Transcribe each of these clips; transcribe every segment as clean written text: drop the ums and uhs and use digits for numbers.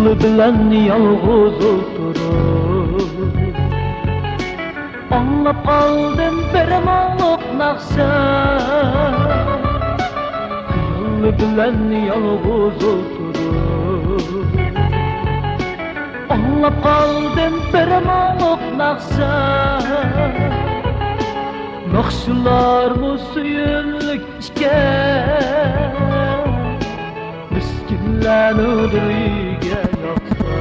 bilen yalğız oturup anlap kaldım bir mağlup nakşa. Kıyılı bilen yalğız oturup anlap kaldım bir mağlup nakşa. Nakşılar mı suyunluk işken miskinler ödürüge yaksa.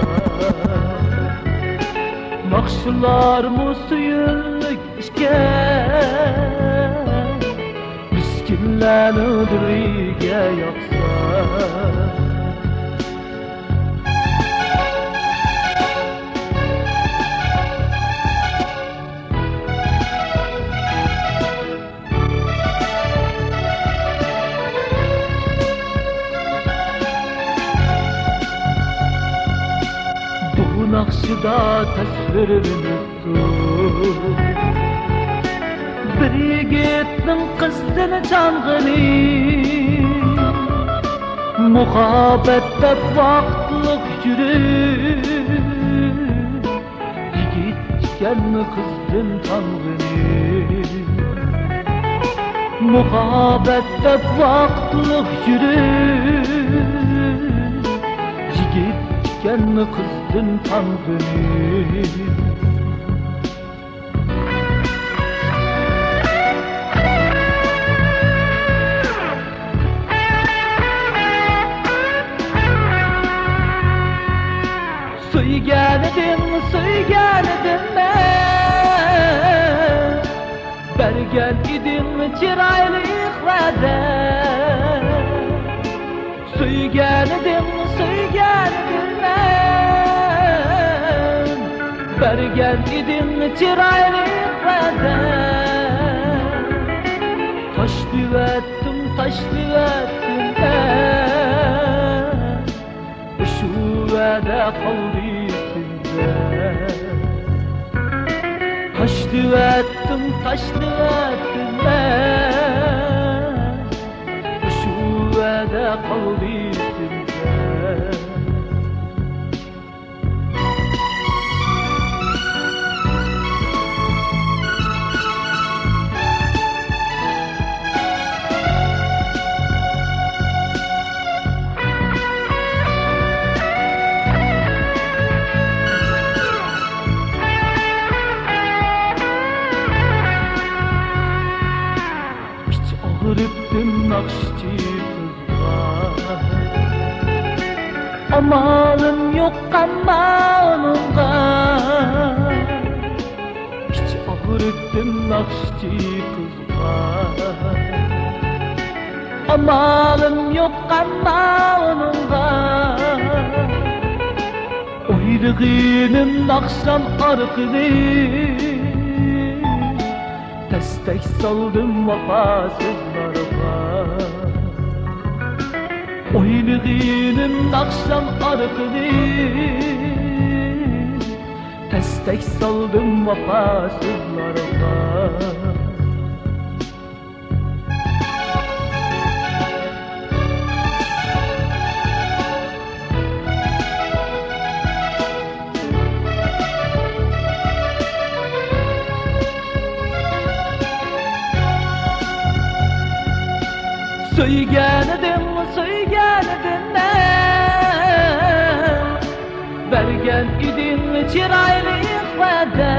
Nakşılar mı suyunluk işken miskinler ödürüge yaksa. Bu nakşıda tasvirini tut bir yigitning qizdini chang'ini muhabbatda vaqtliq yurib yigit ekanni qizdin tang'ini muhabbatda vaqtliq yurib yigit ekanni qizdin tang'ini. Söygen edim ben bergen edim çiraylı ihlada. Söygen edim ben bergen edim çiraylı ihlada. Taşlı ettim ben şu veda kaldı sizde. Taşlı ettim ben şu veda kaldı sizde. Ağrıttım nakşçı kızlar, amalım yok amalımga. Hiç ağrıttım nakşçı kızlar, amalım yok amalımga. Oylığınım nakşam arqını destek saldım vefasızlarıma. Oylığınım nakşam arqını destek saldım vefasızlarıma. Söygen edim ben bergen edim çiraylı ihlada.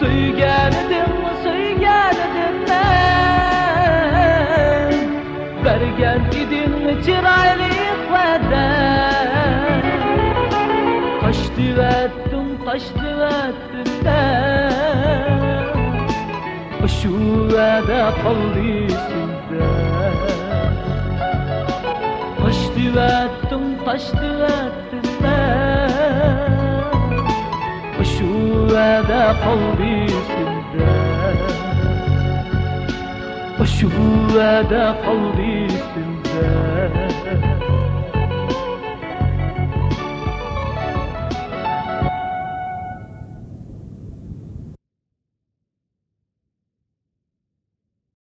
Söygen edim ben bergen edim çiraylı ihlada. Taşlı ettim ben şu veda kaldı sizde. Taşlı ettim ben şu veda kaldı sizde. Şu veda kaldı sizde.